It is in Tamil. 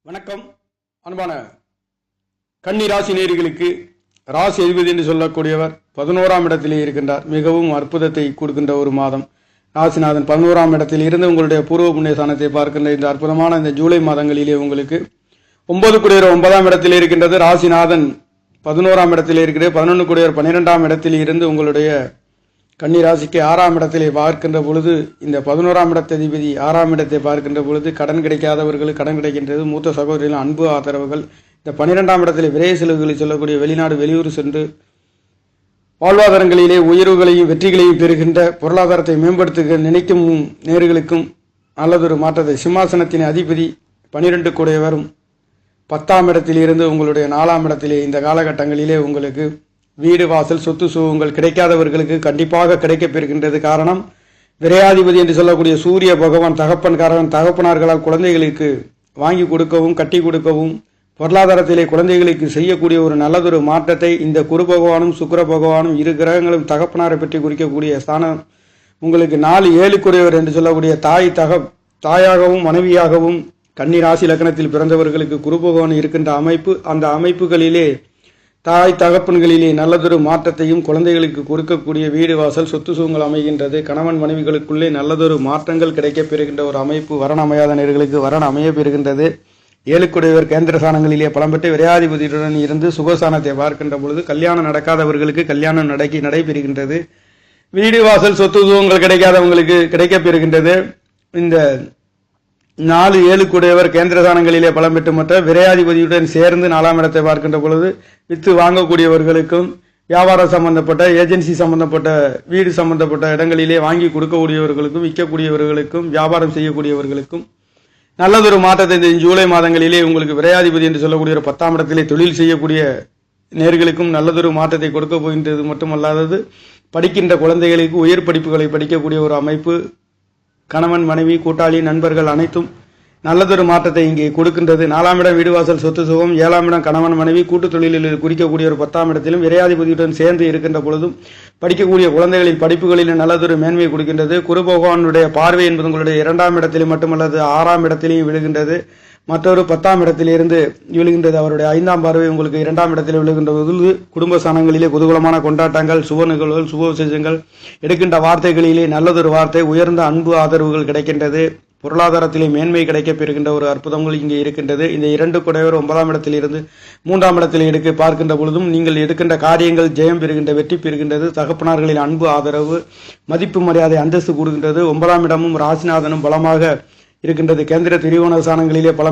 வணக்கம். அன்பான கன்னி ராசி நேயர்களுக்கு ராசி அதிபதி என்று சொல்லக்கூடியவர் 11ஆம் இடத்திலே இருக்கின்றார். மிகவும் அற்புதத்தை கொடுக்கின்ற ஒரு மாதம். ராசிநாதன் 11ஆம் இடத்தில் இருந்து உங்களுடைய பூர்வ புண்ணிய ஸ்தானத்தை பார்க்கின்ற இந்த அற்புதமான இந்த ஜூலை மாதங்களிலே உங்களுக்கு 9 குடையர் 9ஆம் இடத்தில் இருக்கின்றது. ராசிநாதன் 11ஆம் இடத்தில் இருக்கிறது. 11 குடையர் 12ஆம் இடத்தில் இருந்து உங்களுடைய கன்னி ராசிக்கு 6ஆம் இடத்திலே பார்க்கின்ற பொழுது இந்த 11ஆம் இடத்த அதிபதி 6ஆம் இடத்தை பார்க்கின்ற பொழுது கடன் கிடைக்காதவர்களுக்கு கடன் கிடைக்கின்றது. மூத்த சகோதரிகளின் அன்பு ஆதரவுகள். இந்த 12ஆம் இடத்திலே விரைய செலவுகளை சொல்லக்கூடிய வெளிநாடு வெளியூர் சென்று வாழ்வாதாரங்களிலே உயர்வுகளையும் வெற்றிகளையும் பெறுகின்ற பொருளாதாரத்தை மேம்படுத்த நினைக்கும் நேர்களுக்கும் நல்லதொரு மாற்றத்தை. சிம்மாசனத்தின் அதிபதி 12 கூடையவரும் 10ஆம் இடத்தில் இருந்து உங்களுடைய 4ஆம் இடத்திலே இந்த காலகட்டங்களிலே உங்களுக்கு வீடு வாசல் சொத்து சுகங்கள் கிடைக்காதவர்களுக்கு கண்டிப்பாக கிடைக்கப் பெறுகின்றது. காரணம் விரையாதிபதி என்று சொல்லக்கூடிய சூரிய பகவான் தகப்பனார்களால் குழந்தைகளுக்கு வாங்கி கொடுக்கவும் கட்டி கொடுக்கவும் பொருளாதாரத்திலே குழந்தைகளுக்கு செய்யக்கூடிய ஒரு நல்லதொரு மாற்றத்தை இந்த குரு பகவானும் சுக்கிர பகவானும் இரு கிரகங்களும் தகப்பனாரை பற்றி குறிக்கக்கூடிய ஸ்தானம் உங்களுக்கு 4-7 குறைவர் என்று சொல்லக்கூடிய தாயாகவும் மனைவியாகவும் கன்னி ராசி லக்னத்தில் பிறந்தவர்களுக்கு குரு பகவான் இருக்கின்ற அமைப்பு. அந்த அமைப்புகளிலே தாய் தகப்பன்களிலே நல்லதொரு மாற்றத்தையும் குழந்தைகளுக்கு கொடுக்கக்கூடிய வீடு வாசல் சொத்து சுகங்கள் அமைகின்றது. கணவன் மனைவிகளுக்குள்ளே நல்லதொரு மாற்றங்கள் கிடைக்கப் பெறுகின்ற ஒரு அமைப்பு. வரன் அமையாத நேர்களுக்கு வரன் அமைய பெறுகின்றது. 7 குடையவர் கேந்திர ஸ்தானங்களிலே பலம்பெற்று விரையாதிபதியுடன் இருந்து சுகஸ்தானத்தை பார்க்கின்ற பொழுது கல்யாணம் நடக்காதவர்களுக்கு கல்யாணம் நடைபெறுகின்றது. வீடு வாசல் சொத்து சுகங்கள் கிடைக்காதவங்களுக்கு கிடைக்கப் பெறுகின்றது. இந்த 4-7 கூடையவர் கேந்திரதானங்களிலே பலம் பெற்று மற்ற விரையாதிபதியுடன் சேர்ந்து 4ஆம் இடத்தை பார்க்கின்ற பொழுது வித்து வாங்கக்கூடியவர்களுக்கும் வியாபாரம் சம்பந்தப்பட்ட ஏஜென்சி சம்பந்தப்பட்ட வீடு சம்பந்தப்பட்ட இடங்களிலே வாங்கி கொடுக்கக்கூடியவர்களுக்கும் விற்கக்கூடியவர்களுக்கும் வியாபாரம் செய்யக்கூடியவர்களுக்கும் நல்லதொரு மாற்றத்தை இந்த ஜூலை மாதங்களிலே உங்களுக்கு விரையாதிபதி என்று சொல்லக்கூடிய ஒரு 10ஆம் இடத்திலே தொழில் செய்யக்கூடிய நேர்களுக்கும் நல்லதொரு மாற்றத்தை கொடுக்க போகின்றது. மட்டுமல்லாதது படிக்கின்ற குழந்தைகளுக்கு உயர் படிப்புகளை படிக்கக்கூடிய ஒரு அமைப்பு. கணவன் மனைவி கூட்டாளி நண்பர்கள் அனைத்தும் நல்லதொரு மாற்றத்தை இங்கே கொடுக்கின்றது. 4ஆம் இடம் வீடு வாசல் சொத்து சுகம், 7ஆம் இடம் கணவன் மனைவி கூட்டு தொழிலில் குறிக்கக்கூடிய ஒரு 10ஆம் இடத்திலும் விரையாதிபதியுடன் சேர்ந்து இருக்கின்ற பொழுதும் படிக்கக்கூடிய குழந்தைகளின் படிப்புகளில் நல்லதொரு மேன்மையை கொடுக்கின்றது. குரு பகவானுடைய பார்வை என்பது உங்களுடைய 2ஆம் இடத்திலும் மட்டுமல்லது 6ஆம் இடத்திலையும் விழுகின்றது. மற்றொரு 10ஆம் இடத்திலிருந்து விழுகின்றது. அவருடைய 5ஆம் பார்வை உங்களுக்கு 2ஆம் இடத்தில் விழுகின்ற பொழுது குடும்ப ஸ்தானங்களிலே குதூகலமான கொண்டாட்டங்கள், சுப நிகழ்வுகள், சுப விசேஷங்கள், எடுக்கின்ற வார்த்தைகளிலே நல்லதொரு வார்த்தை, உயர்ந்த அன்பு ஆதரவுகள் கிடைக்கின்றது. பொருளாதாரத்திலே மேன்மை கிடைக்கப் பெறுகின்ற ஒரு அற்புதங்கள் இங்கே இருக்கின்றது. இந்த 2 குடையவர் 9ஆம் இடத்தில் இருந்து 3ஆம் இடத்தில் எடுக்க பார்க்கின்ற பொழுதும் நீங்கள் எடுக்கின்ற காரியங்கள் ஜெயம் பெறுகின்ற வெற்றி பெறுகின்றது. தகப்பனார்களின் அன்பு ஆதரவு மதிப்பு மரியாதை அந்தஸ்து கூடுகின்றது. 9ஆம் இடமும் ராசிநாதனும் பலமாக இருக்கின்றது. கேந்திர திரிகோண ஸ்தானங்களிலே பலம்